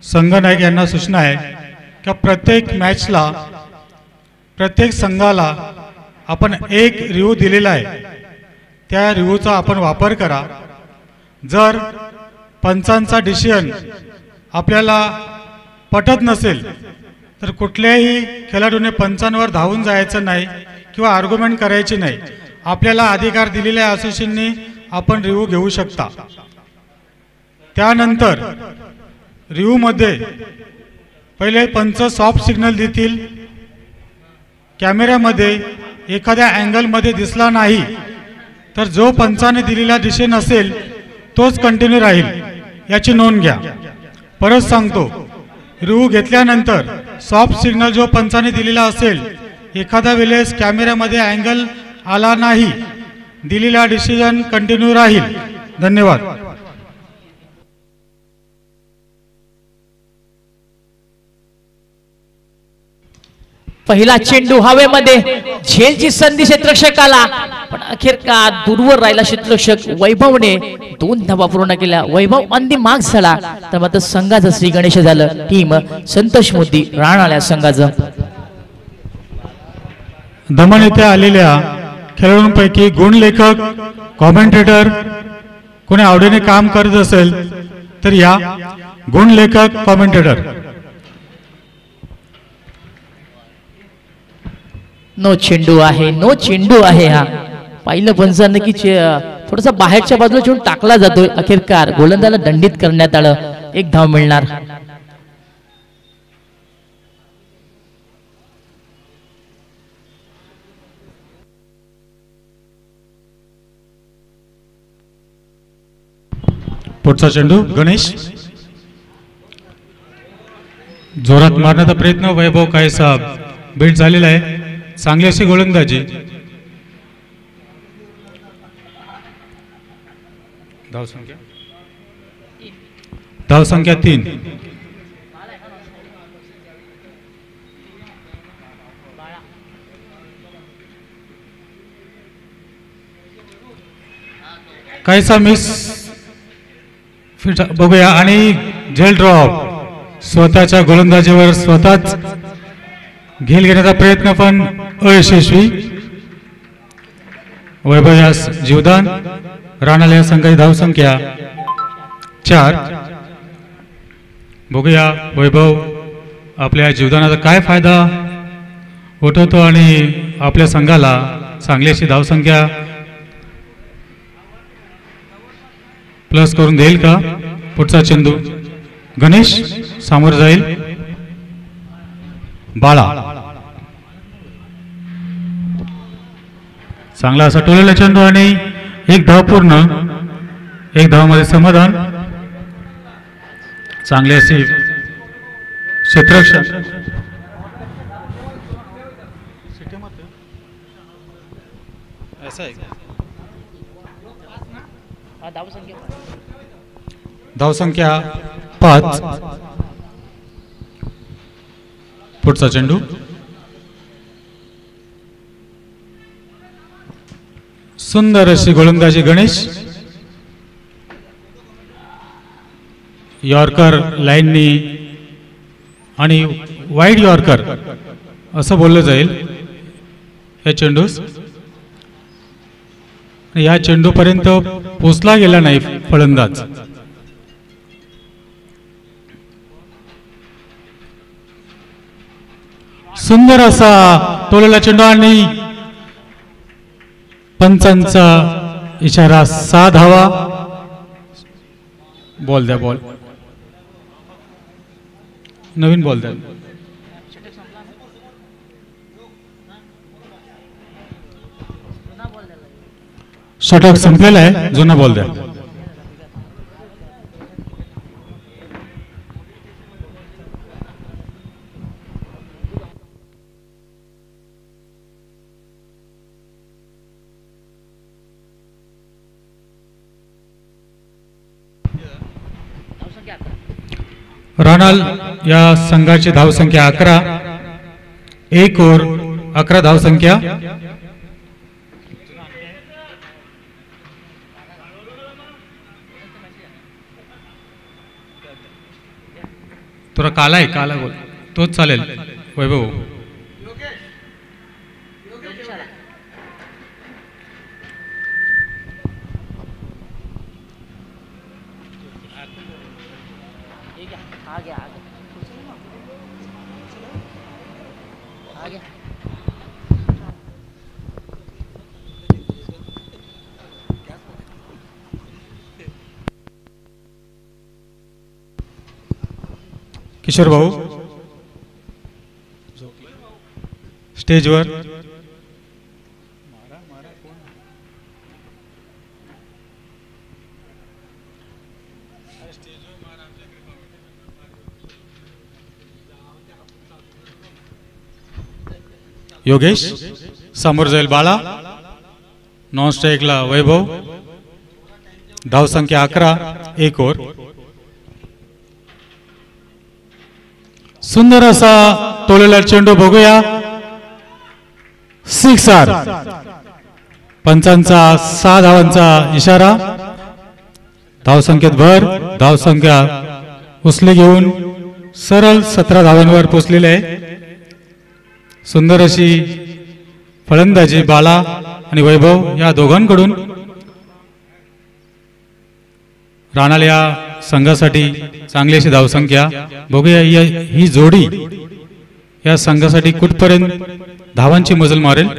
संघनायक यांना सूचना आहे की प्रत्येक मॅचला प्रत्येक संघाला आपण एक रिव्ह्यू दिलेला आहे, त्या रिव्ह्यूचा आपण वापर करा। जर पंचांचा डिसिजन आपल्याला पटत नसेल तर कुठल्याही खेळाडूने पंचांवर धावून जायचं नाही किंवा आर्ग्युमेंट करायची नाही। आपल्याला अधिकार दिलेल्या असोसिएशनने आपण रिव्ह्यू घेऊ शकता। त्यानंतर रिव्ह्यू मध्ये पहिले पंच सॉफ्ट सिग्नल देतील, कॅमेऱ्यामध्ये एखाद्या अँगल मध्ये दिसला नाही तर जो पंचाने दिलेला डिसिजन असेल तोच कंटिन्यू राहील, याची नोंद घ्या। परत सांगतो, रिव्ह्यू घेतल्यानंतर सॉफ्ट सिग्नल जो पंचाने दिलेला असेल, एखाद्या वेळेस कॅमेऱ्यामध्ये अँगल आला नाही, दिलेला डिसिजन कंटिन्यू राहील। धन्यवाद। पहिला चेंडू हवेमध्ये, झेलची संधी क्षेत्ररक्षकाला, पण अखेर का दूरवर राहिला क्षेत्ररक्षक वैभवने 2 धावा पूर्ण केल्या। वैभव अंतिम मार्ग झाला तर मात्र संघाचं श्री गणेश झालं। टीम संतोष मोदी राणाळ्या संघाचं। दमन येथे आलेल्या खेळाडूंपैकी गुणलेखक, कॉमेंटेटर कोणी आवडीने काम करत असेल तर या गुणलेखक, कॉमेंटेटर। नो चेंडू आहे, नो चेंडू आहे। हा पाहिलं पंचांनी की थोडासा बाहेरच्या बाजूला चेंडू टाकला जातोय, अखेरकार गोलंदाजाला दंडित करण्यात आलं। 1 धाव मिळणार। पुढचा चेंडू गणेश, जोरात मारण्याचा प्रयत्न, वैभव कायसा बीट झालेला आहे। चांगली अशी गोलंदाजी। धावसंख्या 3। कायसा मिस, बघूया, आणि झेल ड्रॉप। स्वतःच्या गोलंदाजीवर स्वतःच घेल घेण्याचा प्रयत्न पण अयशस्वी। वैभव यास जीवदान। राणाला संघाची धावसंख्या 4। बघूया वैभव आपल्या जीवदानाचा काय फायदा उठवतो आणि आपल्या संघाला चांगली अशी धावसंख्या प्लस करून देईल का? पुढचा चेंडू गणेश समोर जाईल, बाळा चांगला असा टोलेला चेंडू आणि 1 धाव पूर्ण। 1 धावामध्ये समाधान। चांगले असे क्षेत्ररक्षण। धावसंख्या 5। पुढचा चेंडू सुंदर अशी गोलंदाजी गणेश। यॉर्कर लाईननी आणि वाईड यॉर्कर असं बोललं जाईल या चेंडूस। या चेंडूपर्यंत पोचला गेला नाही फलंदाज। सुंदर असा टोलेला चेंडू आणि पंचांचा इशारा 6 धावा। बॉल द्या, बॉल नवीन बॉल द्या। षटक संपलेला आहे, जुना बॉल द्या। राणाल या संघाची धावसंख्या 11। 1 ओव्हर 11 धावसंख्या। थोडा काला आहे, काला बोल तोच चालेल वैभव. किशोर भाऊ स्टेजवर. योगेश समोर जाईल बाळा. नॉन स्ट्राईकला वैभव. धावसंख्या 11, 1 ओव्हर. सुंदर असा टोलेला चेंडू बघूया. सिक्सर. पंचांचा 6 धावांचा इशारा. धावसंख्येत भर. धावसंख्या उचले घेऊन सरळ 17 धावांवर पोचलेले आहे. सुंदर अशी फलंदाजी बाला आणि वैभव या दोघांकडून. राणाल या संघासाठी चांगली अशी धावसंख्या. बघूया ही जोडी या संघासाठी कुठपर्यंत धावांची मजल मारेल.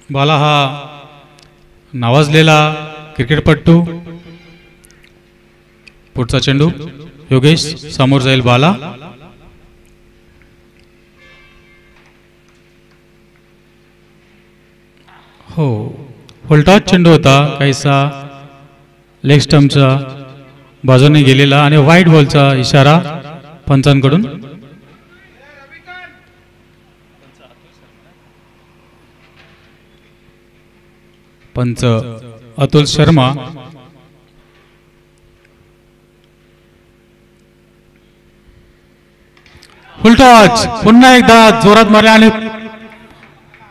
बाला हा नावाजलेला क्रिकेटपटू. पुढचा चेंडू योगेश समोर जाईल बाला. हो फुलटॉस चेंडू होता काहीसा लेग स्टंपच्या बाजूने गेलेला आणि व्हाईट बॉलचा इशारा पंचांकडून. पंच अतुल शर्मा. फुलटॉस पुन्हा एकदा जोरात मारला आणि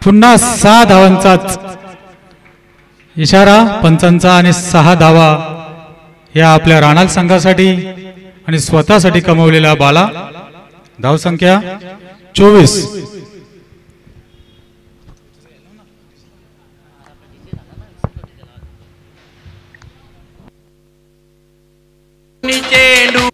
पुन्हा 6 धावांचाच इशारा पंचांचा आणि 6 धावा या आपल्या राणाल संघासाठी आणि स्वतःसाठी कमवलेला बाला. धावसंख्या 24. चेंडू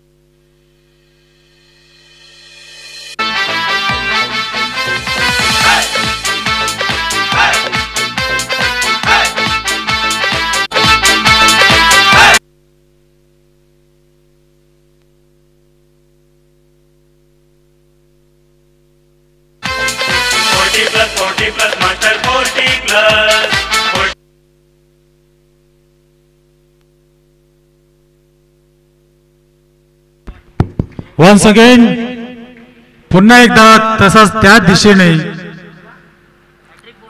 plus master 40 plus. Once again पुन्हा एकदा तसाच त्या दिशेने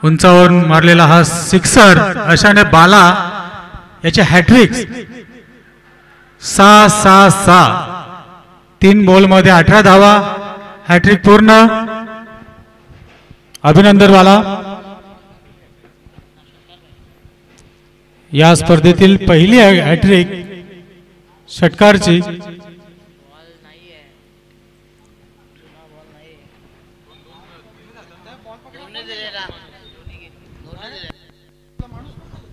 उंचावरून मारलेला हा सिक्सर. अशाने बाला याचे हॅट्रिक 6-6-6 3 बॉलमध्ये 18 धावा. हॅट्रिक पूर्ण. अभिनंदन बाला. या स्पर्धेतील पहिली हॅट्रिक षटकारची.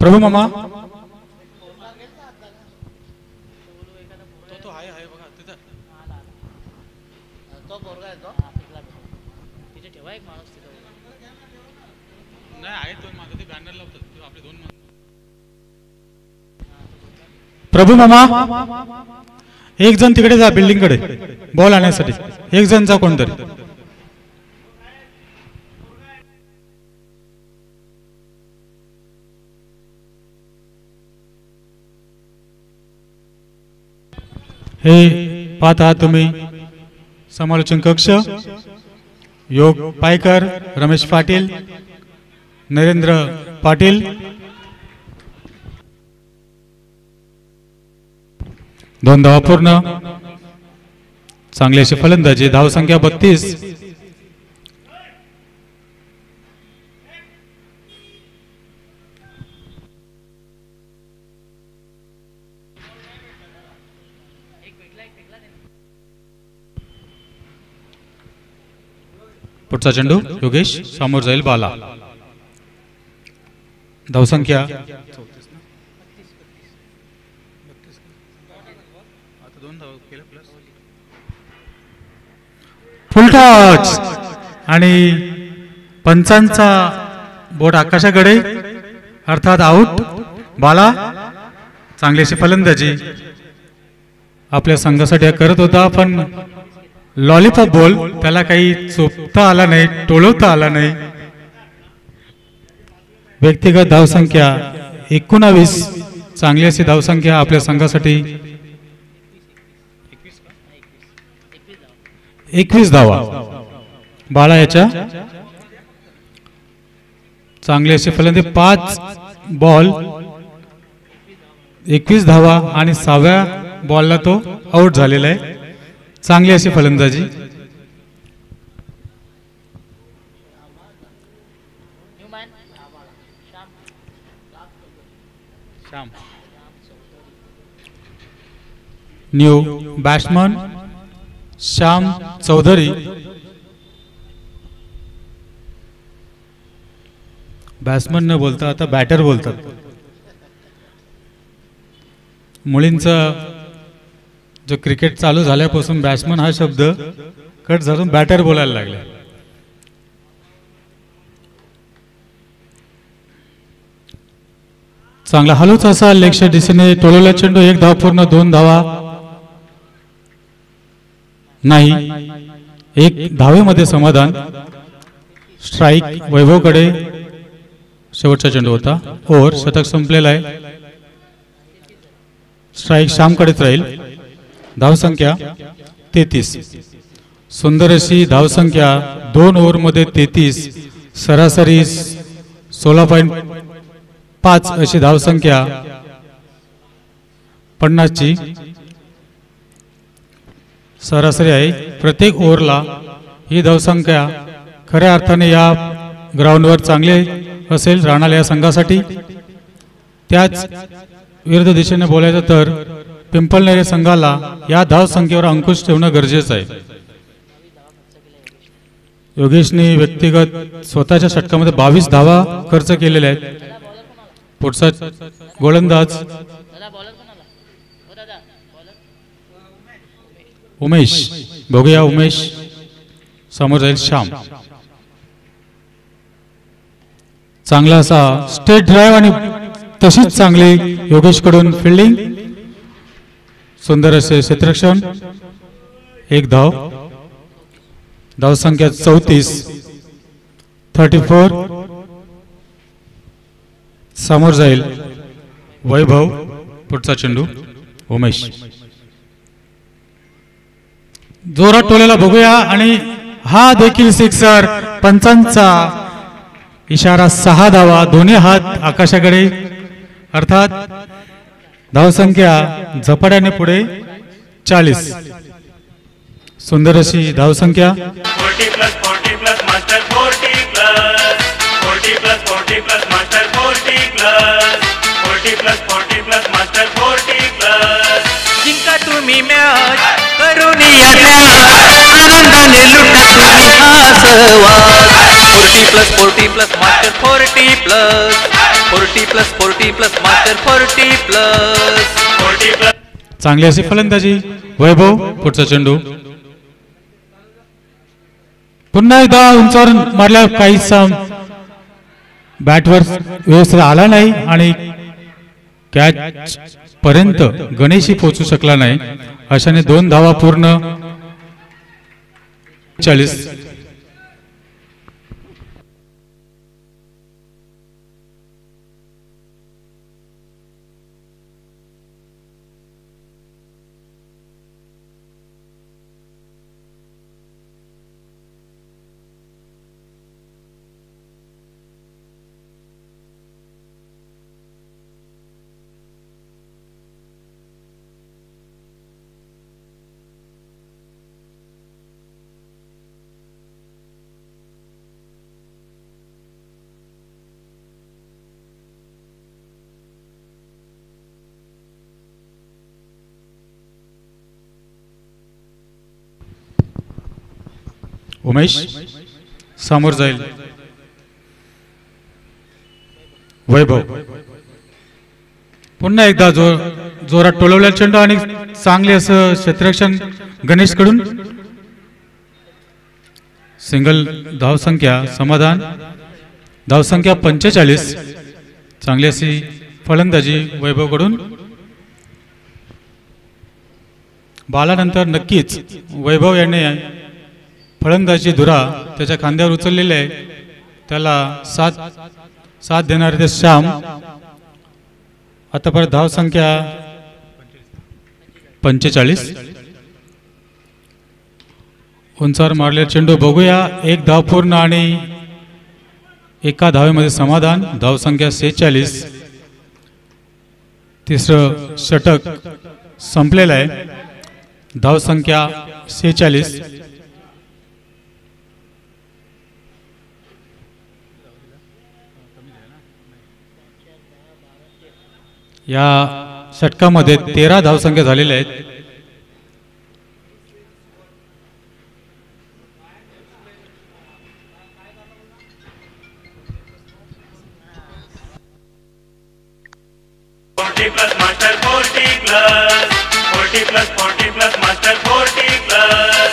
प्रभू मामा प्रभू मामा एक जण तिकडे जा बिल्डिंग कडे बॉल आणण्यासाठी. एक जण जा कोणतरी. हे पाहत आहात तुम्ही समालोचन कक्ष. योग पायकर, रमेश पाटील, नरेंद्र पाटील. दोन धावा पूर्ण. चांगली अशी फलंदाजी. धावसंख्या 32. पुढचा चेंडू योगेश, समोर जाईल बाला. धावसंख्या फुल टॉच आणि पंचांचा बोट आकाशाकडे, अर्थात आऊट. बाला चांगली अशी फलंदाजी आपल्या संघासाठी करत होता, पण लॉलीपॉप बॉल त्याला काही चोपता आला नाही, टोळवता आला नाही. व्यक्तिगत धावसंख्या 19, चांगली अशी धावसंख्या आपल्या संघासाठी. 21 धावा बाळा याच्या. चांगली अशी फलंदाजी, 5 बॉल 21 धावा आणि 6व्या बॉलला तो आउट झालेला आहे. चांगली अशी फलंदाजी. New batsman Shyam Chaudhary. Batsman न बोलता आता बॅटर बोलतात. मुलींचा जो क्रिकेट चालू झाल्यापासून बॅट्समन हा शब्द कट झाला, बॅटर बोलायला लागले. चांगला हलूच असा लेगच्या दिशेने टोलवला चेंडू. 1 धाव पूर्ण, 2 धावा नाही, 1 धावेमध्ये समाधान. स्ट्राईक वैभवकडे. शेवटचा चेंडू होता. ओव्हर शतक संपलेला आहे. स्ट्राईक श्यामकडेच राहील. धावसंख्या 33. सुंदर अशी धावसंख्या 2 ओव्हरमध्ये 33, सरासरी 16.5 अशी धावसंख्या 50 ची सरासरी आहे प्रत्येक ओव्हरला. ही धावसंख्या खऱ्या अर्थाने या ग्राउंडवर चांगली असेल राहणाऱ्या या संघासाठी. त्याच विरुद्ध दिशेने बोलायचं तर पिंपळनेर संघाला या धावसंख्येवर अंकुश ठेवणं गरजेचं आहे. योगेशने व्यक्तिगत स्वतःच्या षटकामध्ये 22 धावा खर्च केलेल्या आहेत. पुढचा गोलंदाज उमेश. बघूया उमेश, समोर जाईल श्याम. चांगला असा स्ट्रेट ड्राईव्ह आणि तशीच चांगली योगेश कडून फिल्डिंग. सुंदर असे क्षेत्ररक्षण. 1 धाव. धावसंख्या 34. समोर जाईल वैभव. पुढचा चेंडू उमेश. जोरात टोलेला बघूया आणि हा देखील सिक्सर. पंचांचा इशारा. 6 धावा, दोन्ही हात आकाशाकडे, अर्थात धावसंख्या झपाट्याने पुढे 40. सुंदर अशी धावसंख्या. 40 plus 40 plus master 40 plus 40 plus 40 plus master 40 plus 40 plus 40 plus master 40 plus. जिंका तुम्ही मॅच करून या आनंदाने लुटा तुम्ही हा सहवास. 40 plus 40 plus master 40 plus 40 plus 40 plus master 40 plus 40 plus. चांगली अशी फलंदाजी वैभव. पुढचा चेंडू पुन्हा एकदा उंचावर मारल्या, काहीसा बॅटवर व्यवस्थित आला नाही आणि कॅच पर्यंत गणेशही पोहोचू शकला नाही. अशाने 2 धावा पूर्ण. 40. उमेश समोर जाईल वैभव. पुन्हा एकदा जोरात टोलवलेला चेंडू आणि चांगले असं क्षेत्ररक्षण गणेश कडून. सिंगल धावसंख्या समाधान. धावसंख्या 45. चांगली अशी फलंदाजी वैभव कडून. बालानंतर नक्कीच वैभव याने फलंदाजी धुरा त्याच्या खांद्यावर उचललेली आहे. त्याला साथ देणारे ते श्याम. आतापर्यंत धावसंख्या 45. उंचावर मारलेला चेंडू बघूया. एक धाव पूर्ण आणि एका धावेमध्ये समाधान. धावसंख्या 46. तिसरं षटक संपलेलं आहे. धावसंख्या 46. या षटकामध्ये 13 धावसंख्या झालेल्या आहेत. Plus Master 40 plus 40 plus Master 40 plus.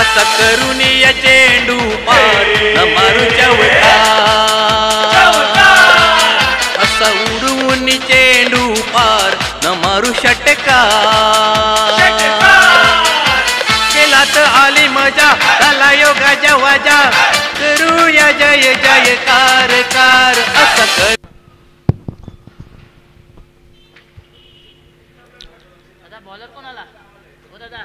असा करून या चेंडू पार न मारू चौकार. असा उडवून चेंडू पार न मारू षटकार. केला तर आली मजा झाला योगाच्या वाजा. करूया जय जयकार कार. असा कर. बॉलर कोण आला हो दादा?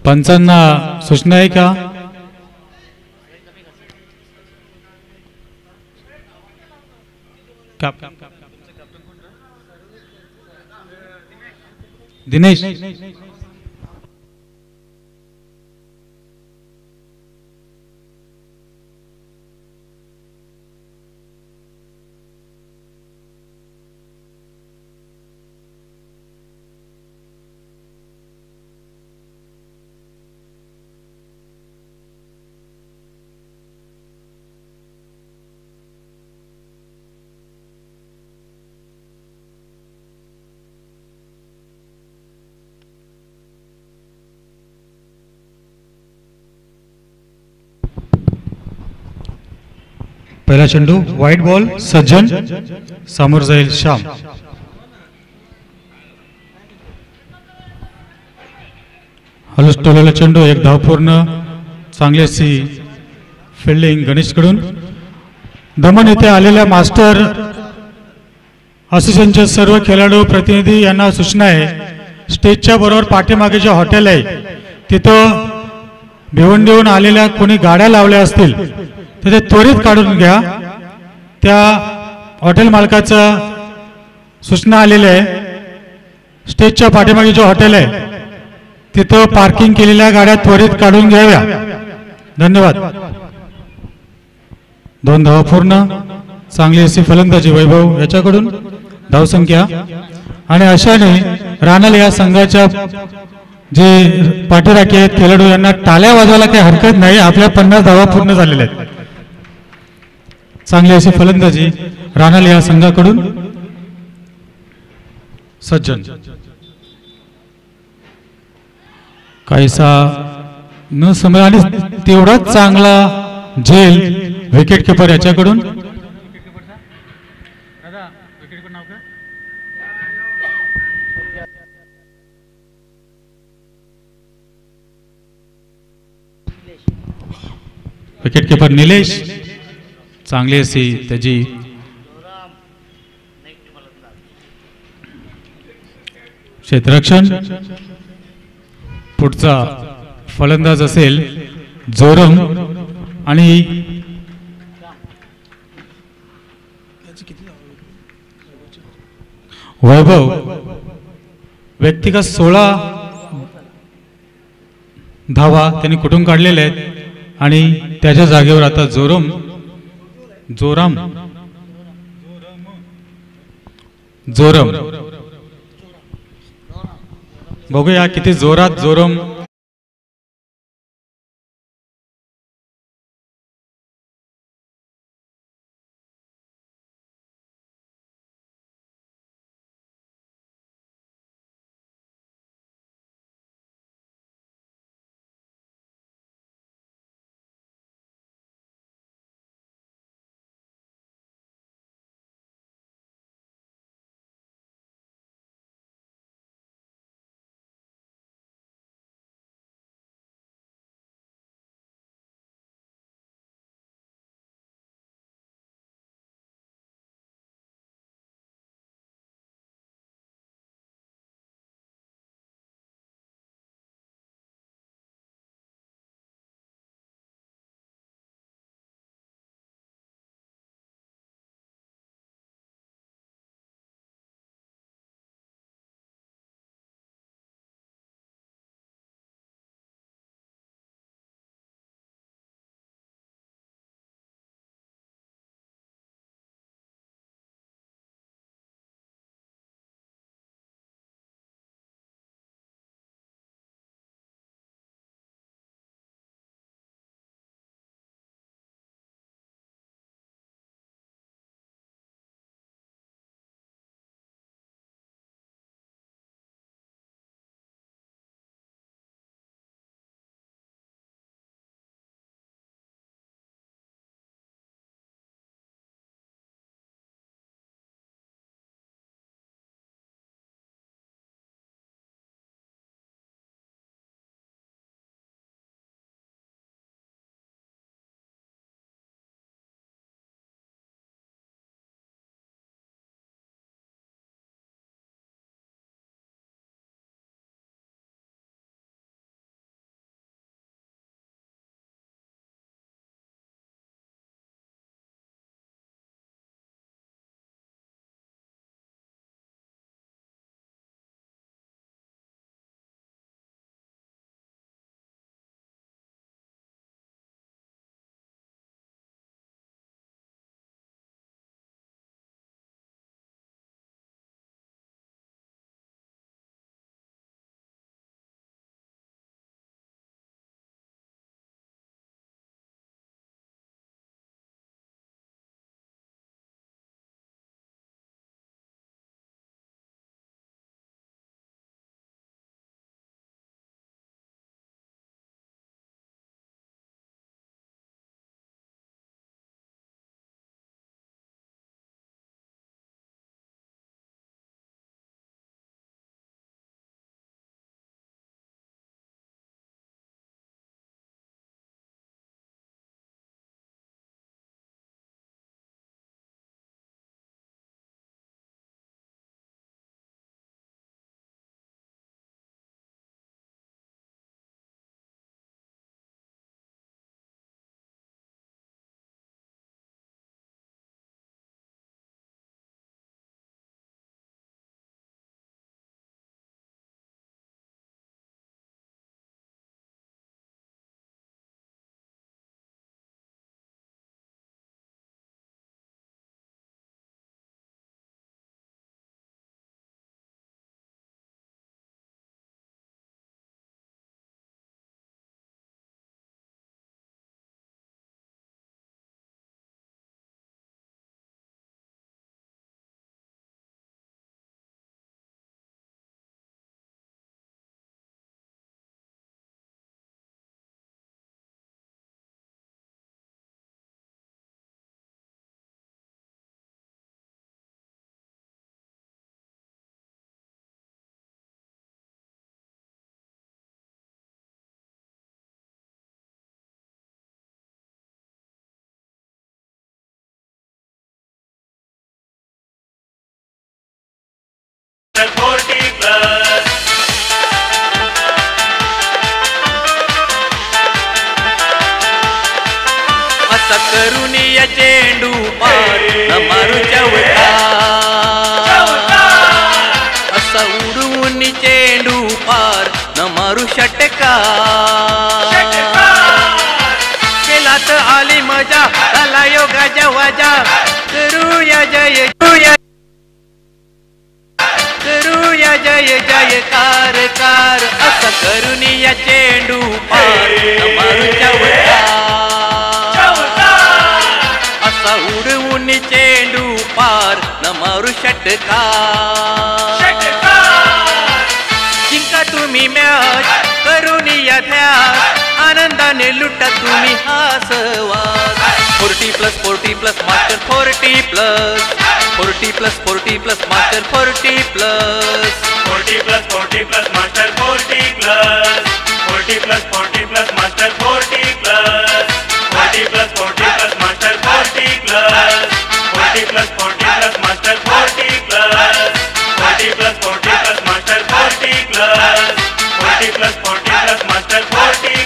पंचांना सूचना आहे का? दिनेश. पहिला चेंडू व्हाईट बॉल सज्जन. समोर जाईल श्याम. हलूच टोलेला चेंडू. एक धाव पूर्ण. चांगली अशी फिल्डिंग गणेश कडून. दमण येथे आलेल्या मास्टर असोसिएशनचे सर्व खेळाडू प्रतिनिधी यांना सूचना आहे, स्टेजच्या बरोबर पाठीमागे जे हॉटेल आहे तिथं भिवंडीहून आलेल्या कोणी गाड्या लावल्या असतील तर ते त्वरित काढून घ्या. त्या हॉटेल मालकाचं सूचना आलेली आहे, स्टेजच्या पाठीमागे जो हॉटेल आहे तिथं पार्किंग केलेल्या गाड्या त्वरित काढून घ्याव्या. धन्यवाद. 2 धावा पूर्ण. चांगली अशी फलंदाजी वैभव याच्याकडून. धावसंख्या आणि अशाने रानल या संघाच्या जे पाठीराखे आहेत खेळाडू यांना टाळ्या वाजवायला काही हरकत नाही. आपल्या 50 धावा पूर्ण झालेल्या आहेत. चांगली अशी फलंदाजी रानल या संघाकडून. सज्जन काहीसा न समय आणि तेवढाच चांगला झेल विकेट किपर याच्याकडून. Wicket keeper Nilesh. चांगली अशी त्याची क्षेत्ररक्षण. पुढचा फलंदाज असेल जोरम आणि वैभव व्यक्तिगत 16 धावा त्यांनी कुठून काढलेल्या आहेत आणि त्याच्या जागेवर आता जोरम बघूया किती जोरात जोरम करून या चेंडू मारू चौका असा उडवून मजा झाला योगाच्या वाजा करूया जय करूया करूया जय जयकार कार असं करून या चेंडू पार मारूच्या असा उडवून चेंडू पार न मारू षटकार जिंका तुम्ही मॅच करून या ध्यास आनंदाने लुटा तुम्ही हा सहवास 40+40+ master 40+. 40+40+ master 40+. 40+40+ master 40+. 40+40+ master 40+. 40+40+ master 40+. 40+40+ master 40+. 40+40+ master 40+. 40+40+ master 40+.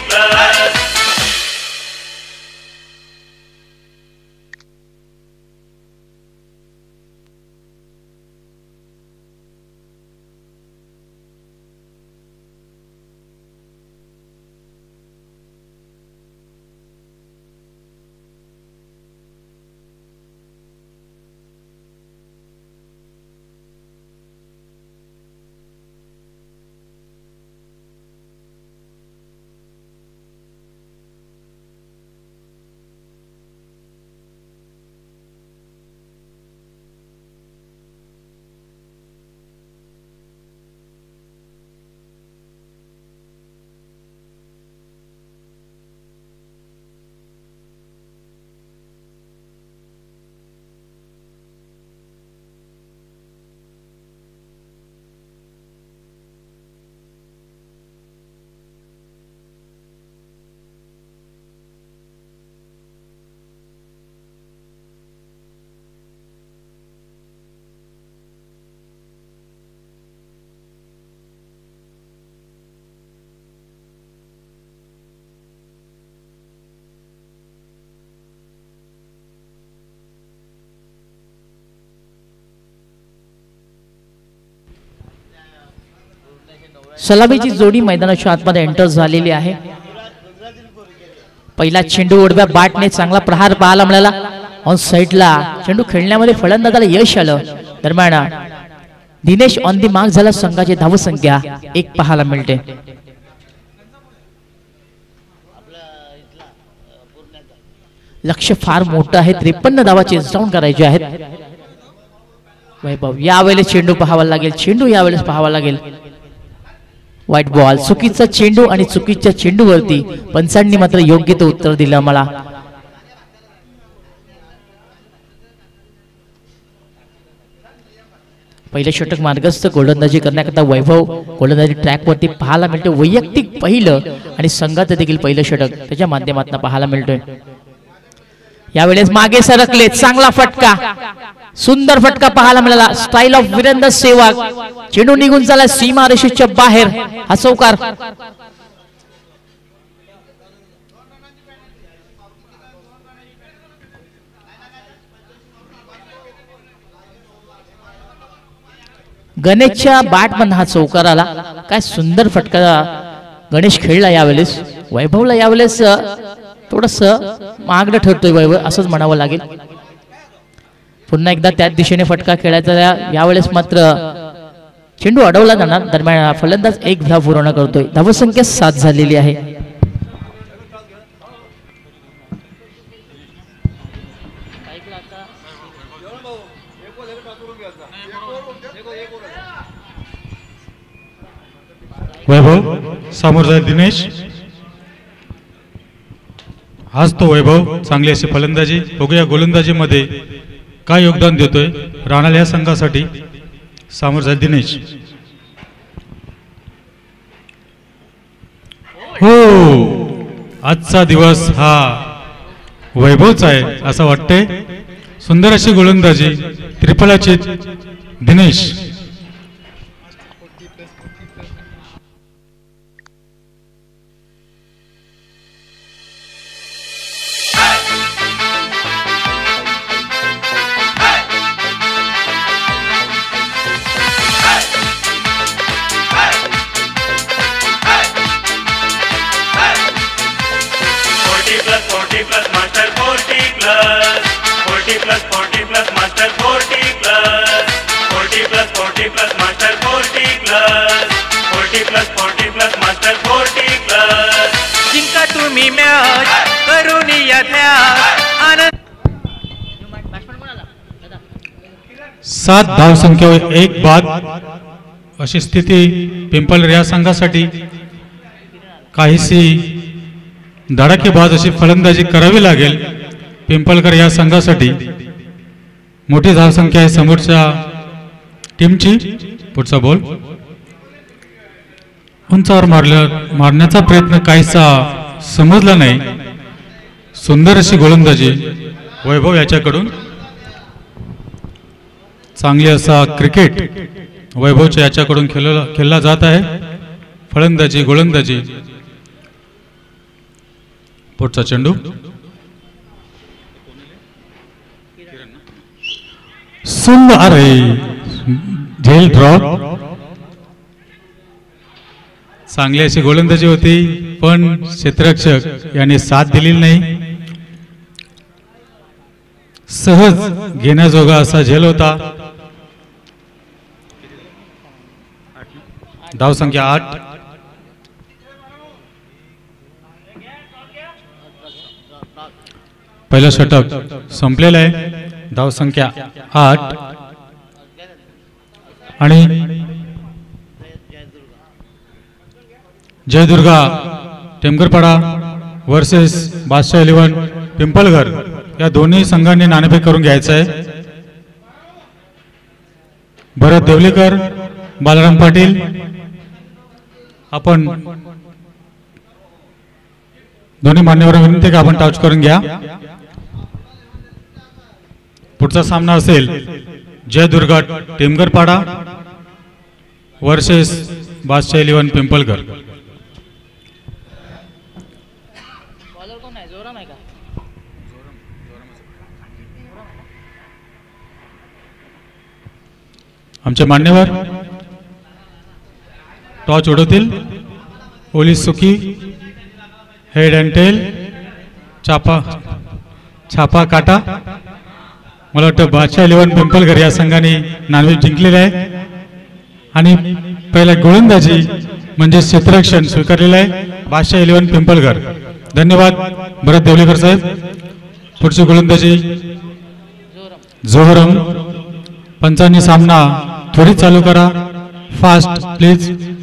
सलामीची जोडी मैदानाच्या आतमध्ये एंटर झालेली आहे. पहिला चेंडू उडव्या बॅटने चांगला प्रहार पाहायला मिळाला. ऑन साइडला चेंडू खेळण्यामध्ये फलंदाजाला यश आलं. दरम्यान दिनेश ऑन दी मार्क झाला. संघाची धावसंख्या 1 पाहायला मिळते. लक्ष फार मोठं आहे. 53 धावा चेस डाऊन करायचे आहेत. वैभव यावेळेस चेंडू पाहावा लागेल. चेंडू यावेळेस पाहावा लागेल. व्हाईट बॉल चुकीचा चेंडू आणि चुकीच्या चेंडूवरती पंचांनी मात्र योग्य ते उत्तर दिलं. मला पहिले षटक मार्गस्थ गोलंदाजी करण्याकरता वैभव गोलंदाजी ट्रॅकवरती पाहायला मिळते. वैयक्तिक पहिलं आणि संघाचं देखील पहिलं षटक त्याच्या माध्यमातून पाहायला मिळतोय. यावेळेस मागे सरकले. चांगला फटका. सुंदर फटका पाहायला मिळाला. Style of Virender Sehwag. चेंडू निघून झाला सीमारेषेच्या बाहेर. हा चौकार. गणेशच्या बॅटमधून हा चौकार आला. काय सुंदर फटका गणेश खेळला यावेळेस. वैभवला यावेळेस थोडस मागणं ठरतोय वैभव असंच म्हणावं लागेल. पुन्हा एकदा त्याच दिशेने फटका खेळायचा. यावेळेस मात्र चेंडू अडवला जाणार. दरम्यान फलंदाज 1 धाव पूर्ण करतोय. धावसंख्या 7 झालेली आहे. वैभव समोर जाईल दिनेश. आज तो वैभव चांगली अशी फलंदाजी. बघूया गोलंदाजीमध्ये काय योगदान देतोय राणाला या संघासाठी. समोर जाईल दिनेश. हो आजचा दिवस हा वैभवचा आहे असं वाटतंय. सुंदर अशी गोलंदाजी त्रिफलाची Dinesh. +40+ master 40 plus 40 plus 40 plus master 40 plus 40 plus 40 plus master 40 plus 40 plus 40 plus master 40 plus जिंका तुम्ही मॅच करून या आनंद 7 धावसंख्येवर 1 बाद अशी स्थिती पिंपळनेर या संघासाठी काहीशी धडाकेबाज अशी फलंदाजी करावी लागेल पिंपळकर या संघासाठी. मोठी धावसंख्या आहे समोरच्या टीमची. पुढचा बॉल उंचावर मारण्याचा प्रयत्न काहीसा समजला नाही. सुंदर अशी गोलंदाजी वैभव याच्याकडून. चांगली असा क्रिकेट वैभवच्या याच्याकडून खेळला जात आहे. फलंदाजी गोलंदाजी. पुढचा चेंडू सुंदर अरे झेल ड्रॉप. चांगली अशी गोलंदाजी होती पण क्षेत्ररक्षक याने साथ दिलेली नाही. सहज घेण्याजोगा असा झेल होता. धावसंख्या 8. पहिलं षटक संपलेलं आहे. धावसंख्या 8 आणि जयदुर्गा टेमगरपाडा वर्सेस बादशाह 11 पिंपळघर या दोन्ही संघांनी नाणेफेक करून घ्यायचं आहे. भरत देवलेकर बालाराम पाटील आपण दोन्ही मान्यवरांना विनंती की आपण टच करून घ्या. पुढचा सामना असेल जयदुर्गा टेमगरपाडा वर्सेस बादशाह 11 पिंपळघर. आमचे मान्यवर टॉच उडवतील. ओली सुकी हेड अँड टेल छापा काटा. मला वाटतं बादशाह 11 पिंपळघर या संघाने नाणेफेक जिंकलेले आहे आणि पहिला गोलंदाजी म्हणजे क्षेत्ररक्षण स्वीकारलेलं आहे बादशाह 11 पिंपळघर. धन्यवाद भरत देवलेकर साहेब. पुढची गोलंदाजी जोहरम. पंचांनी सामना त्वरित चालू करा. Fast please.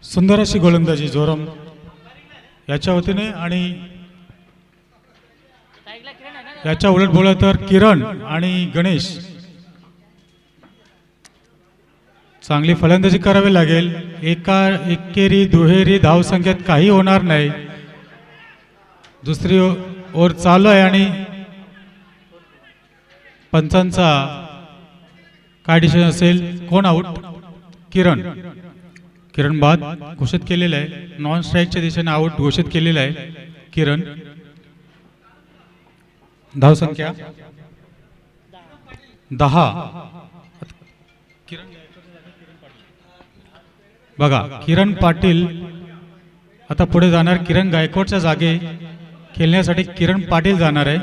सुंदर अशी गोलंदाजी जोरम याच्या वतीने आणि याच्या उलट बोला तर किरण आणि गणेश चांगली फलंदाजी करावी लागेल. एकेरी दुहेरी धावसंख्येत काही होणार नाही. दुसरी ओव्हर चालू आहे आणि पंचांचा काय डिसिजन असेल. कोण आउट? किरण बाद घोषित केलेला आहे. नॉन स्ट्राईकच्या दिशेने आउट घोषित केलेला आहे किरण. धावसंख्या 10. बघा किरण पाटील आता पुढे जाणार. किरण गायकवाडच्या जागे खेळण्यासाठी किरण पाटील जाणार आहे.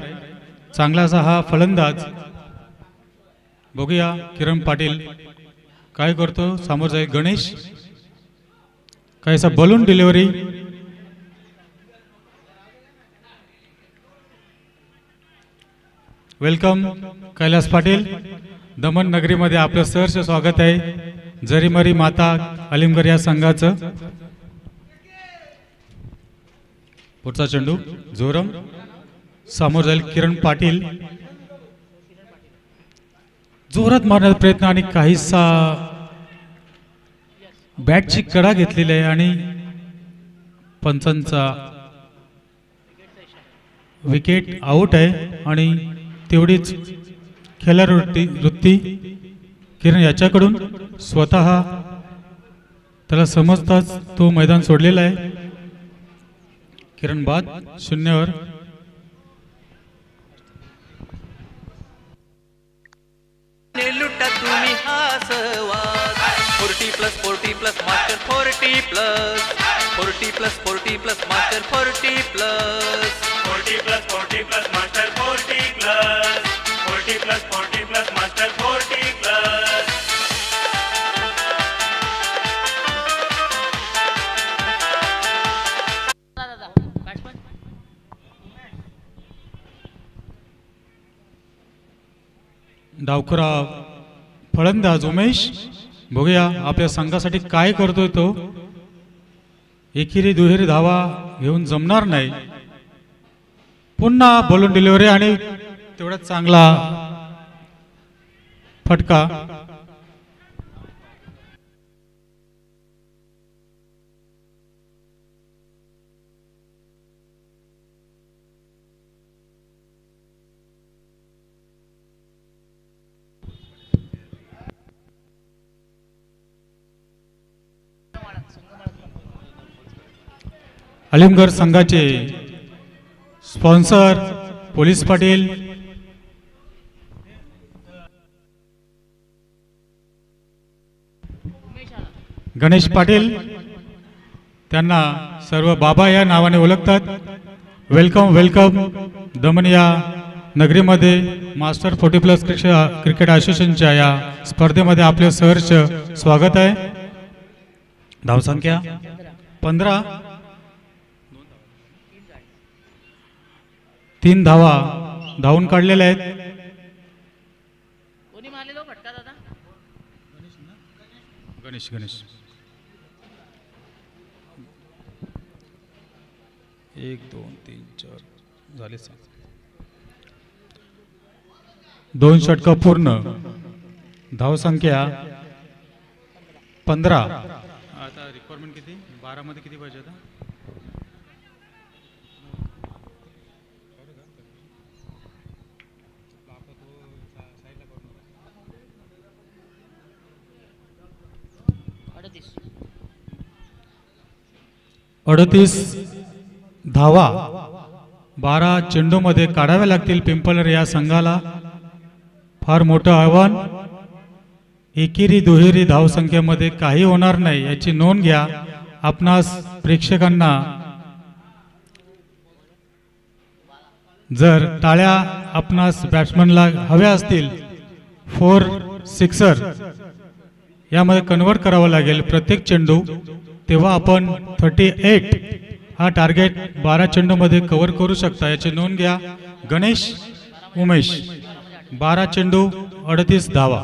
चांगला असा हा फलंदाज. बघूया किरण पाटील काय करतो. समोर जाईल गणेश. काय असा balloon delivery. Welcome Kailas Patil. Daman नगरीमध्ये आपलं सहर्ष स्वागत आहे. जरीमरी माता अलिमगड या संघाचं. पुढचा चेंडू जोरम. समोर जाईल किरण पाटील. जोरात मारण्याचा प्रयत्न आणि काहीसा बॅटची कडा घेतलेली आहे आणि पंचांचा विकेट आउट आहे आणि तेवढीच खेळाडू वृत्ती किरण याच्याकडून स्वतः त्याला समजताच तो मैदान सोडलेला आहे. किरण बाद 0वर. लुटा तुम्ही हा सहवास 40+40+ मास्टर 40+. 40+40+ मास्टर 40+. 40+40+ मास्टर 40+. 40+40+ मास्टर 40+. डावखुरा फलंदाज उमेश. बघूया आपल्या संघासाठी काय करतोय तो. एकेरी दुहेरी धावा घेऊन जमणार नाही. पुन्हा बॉलून डिलिव्हरी आणि तेवढा चांगला फटका. अलिमगड संघाचे स्पॉन्सर पोलीस पाटील, गणेश पाटील, त्यांना सर्व बाबा या नावाने ओळखतात. Welcome welcome. दमन या नगरीमध्ये मास्टर 40+ क्रिकेट असोसिएशनच्या या स्पर्धेमध्ये आपले सहर्ष स्वागत आहे. धावसंख्या 15. 3 धावा धावून काढलेल्या आहेत. कोणी मारलेला फटका दादा? गणेश गणेश 1 2 3 4 झाले. 2 षटक पूर्ण. धावसंख्या 15. आता रिक्वायरमेंट किती? 12 मध्ये किती पाहिजे आता? अडतीस धावा 12 चेंडूमध्ये काढाव्या लागतील पिंपळनेर या संघाला. फार मोठं आव्हान. एकेरी दुहेरी धावसंख्येमध्ये काही होणार नाही याची नोंद घ्या. आपणास प्रेक्षकांना जर टाळ्या आपणास बॅट्समनला हव्या असतील 4 सिक्सर यामध्ये कन्वर्ट करावं लागेल प्रत्येक चेंडू, तेव्हा आपण 38 हा टार्गेट 12 चेंडूमध्ये कव्हर करू शकता याची नोंद घ्या. गणेश उमेश 12 चेंडू 38 धावा.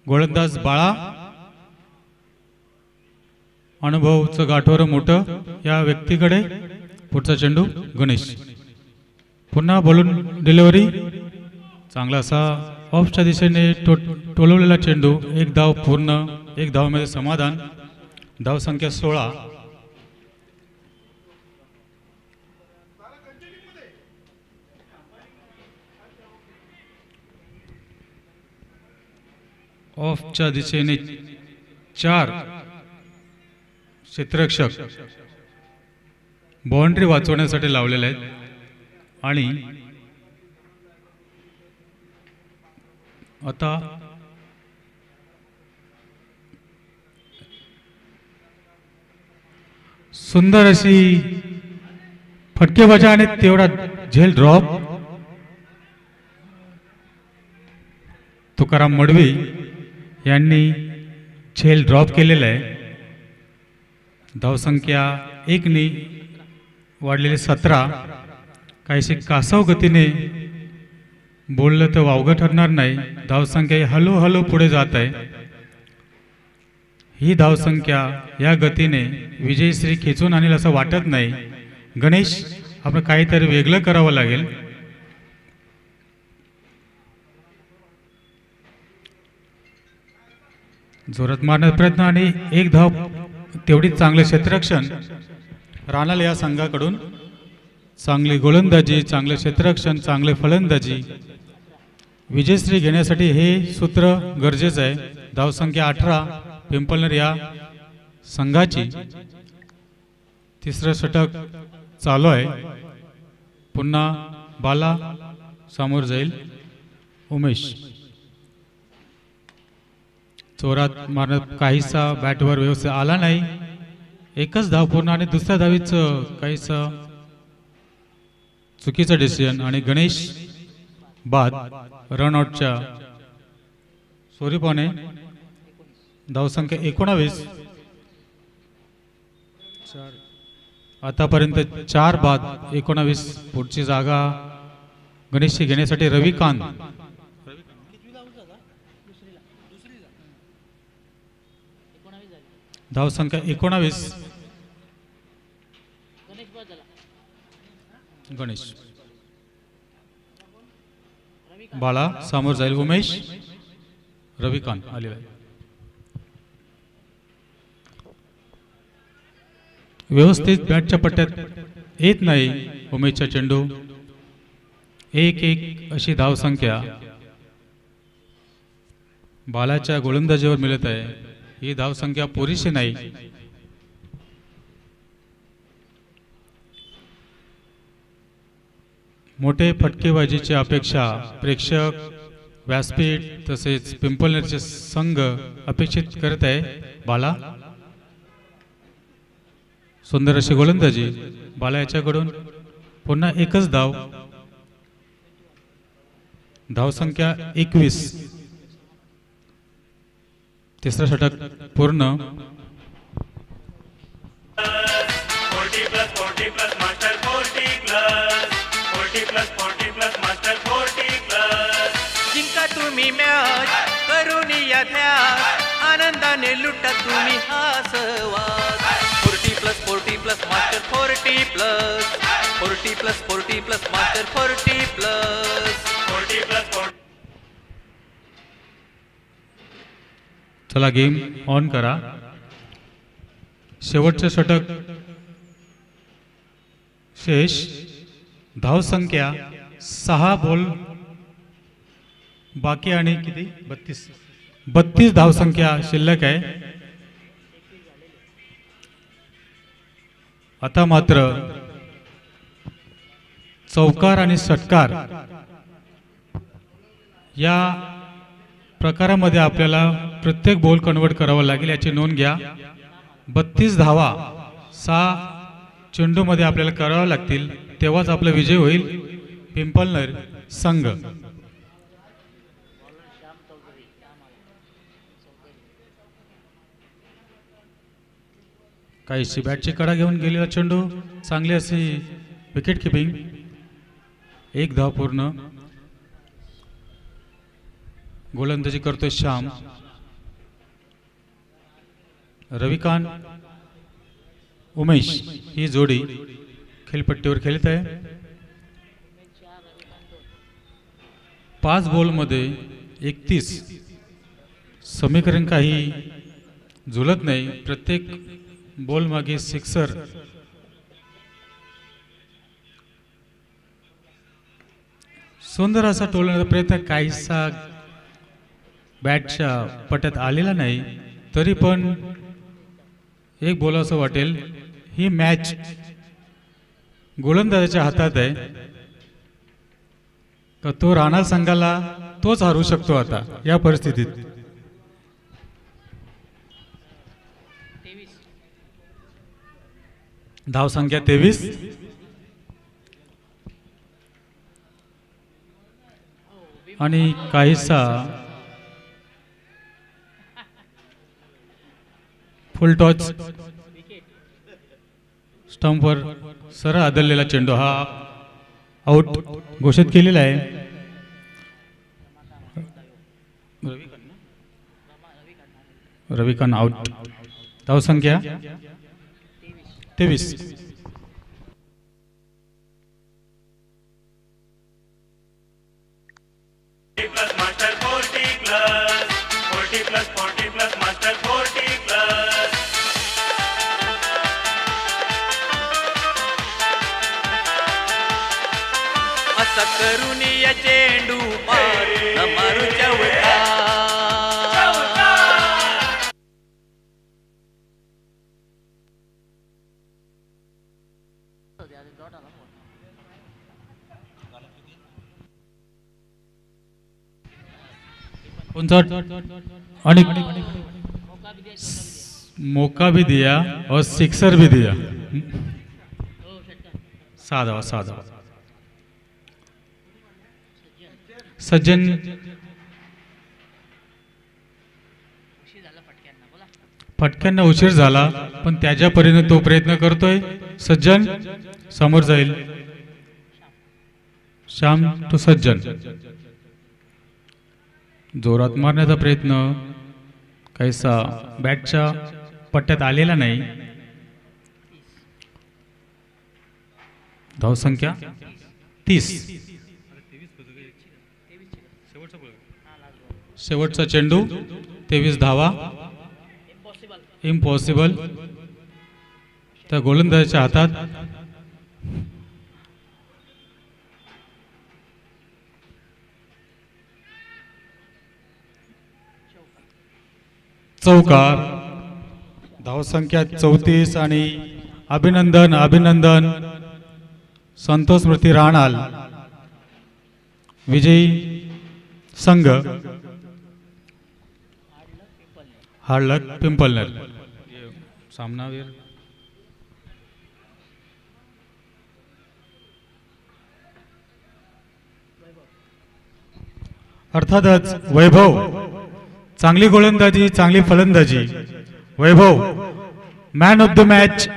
गोलंदाज बाळा, अनुभवचं गाठोरं मोठं या व्यक्तीकडे. पुढचा चेंडू गणेश. पुन्हा बॉलून डिलिव्हरी. चांगला असा ऑफच्या दिशेने टोलवलेला चेंडू. 1 धाव पूर्ण. 1 धावामध्ये समाधान. धावसंख्या 16. ऑफच्या दिशेने 4 क्षेत्ररक्षक बाउंड्री वाचवण्यासाठी लावलेले आहेत. आणि आता सुंदर अशी फटकेबाजी आणि तेवढा झेल ड्रॉप. तुकाराम मडवी यांनी झेल ड्रॉप केलेला आहे. धावसंख्या 1 ने वाढलेली 17. काहीशी कासव गतीने बोललं तर वावगं ठरणार नाही. धावसंख्या हळूहळू पुढे जात आहे. ही धावसंख्या या गतीने विजयश्री खेचून आणेल असं वाटत नाही. गणेश, आपण काहीतरी वेगळं करावं लागेल. जोरात मारण्याचा प्रयत्न आणि 1 धाव. तेवढीच चांगले क्षेत्ररक्षण राहणार या संघाकडून. चांगली गोलंदाजी, चांगले क्षेत्ररक्षण, चांगले फलंदाजी. विजयश्री घेण्यासाठी हे सूत्र गरजेचं आहे. धावसंख्या 18 पिंपळनेर या संघाची. तिसरं षटक चालू आहे. पुन्हा बाला समोर जाईल. उमेश चोरात मारण्यात काहीसा बॅटवर व्यवस्थित आला नाही. एकच धाव पूर्ण आणि दुसऱ्या धावीचं काहीसा चुकीचं डिसिजन आणि गणेश बाद रनआउटच्या स्वरूपाने. धावसंख्या 19. आतापर्यंत 4 बाद 19. पुढची जागा गणेशची घेण्यासाठी रविकांत. धावसंख्या 19. गणेश बाळा समोर जाईल. उमेश रविकांत आलेला आहे. व्यवस्थित बॅटच्या पट्ट्यात येत नाही उमेशचा चेंडू. 1-1 अशी धावसंख्या बालाच्या गोलंदाजीवर मिळत आहे. ही धावसंख्या पुरेशी नाही. मोठे फटकेबाजीची अपेक्षा प्रेक्षक व्यासपीठ तसेच पिंपळनेरचे संघ अपेक्षित करत आहे. बाला सुंदर अशी गोलंदाजी बाला याच्याकडून. पुन्हा एकच धाव. धावसंख्या 21. तिसरा षटक पूर्ण. 40 plus 40 plus master 40 plus 40 plus 40 plus master 40 plus. जिंका तुम्ही मॅच करून या ध्यास आनंदाने लुटा तुम्ही हा सहवास. 40 plus 40 plus master 40 plus 40 plus 40 plus master 40 plus. 40 plus 40 चला गेम ऑन करा. शेवटचे षटक शेष. धावसंख्या 6 बॉल बाकी आणि किती 32 धावसंख्या शिल्लक आहे. आता मात्र चौकार आणि षटकार या प्रकारामध्ये आपल्याला प्रत्येक बॉल कन्वर्ट करावा लागेल याची नोंद घ्या. 32 धावा 6 चेंडूमध्ये आपल्याला कराव्या लागतील तेव्हाच आपला विजय होईल. पिंपळनेर संघ. काहीशी बॅटची कडा घेऊन गेलेला चेंडू. चांगली अशी विकेट किपिंग. 1 धाव पूर्ण. गोलंदाजी करतोय श्याम. रविकांत उमेश ही जोडी खेळपट्टीवर खेळत आहे. 5 बॉलमध्ये 31. समीकरण काही झुलत नाही. प्रत्येक बॉल मागे सिक्सर. सुंदर असा टोलण्याचा प्रयत्न काहीसा बॅटच्या पट्ट्यात आलेला नाही. तरी पण एक बॉल असं वाटेल ही मॅच गोलंदाजाच्या हातात आहे का तो राणा संघाला तोच हरू शकतो आता या परिस्थितीत. धावसंख्या 23. आणि काहीसा फुल टॉच स्टंपवर सरळ आदळलेला चेंडू हा आउट घोषित केलेला आहे. रविकांत आउट. धावसंख्या 23. plus master 40 plus 40 plus 40 plus master 40 plus. असा करून या चेंडू मार न मारू चौका. कौन सा आणि मौका भी दिया और सिक्सर भी दिया। साधा साधा सज्जन फटक्यांना उशीर झाला पण त्याच्या परीने तो प्रयत्न करतोय। सज्जन समोर जाईल। श्याम तो सज्जन जोरात मारण्याचा प्रयत्न काहीसा बॅटच्या पट्ट्यात आलेला नाही। धावसंख्या 30। शेवटचा चेंडू 23 धावा। इम्पॉसिबल त्या गोलंदाजाच्या हातात। चौकार। धावसंख्या 34 आणि अभिनंदन अभिनंदन संतोष स्मृती राणाल विजयी संघ हार्डलक पिंपलनेर। सामनावीर अर्थातच वैभव चांगली गोलंदाजी चांगली फलंदाजी। वैभव मॅन ऑफ द मॅच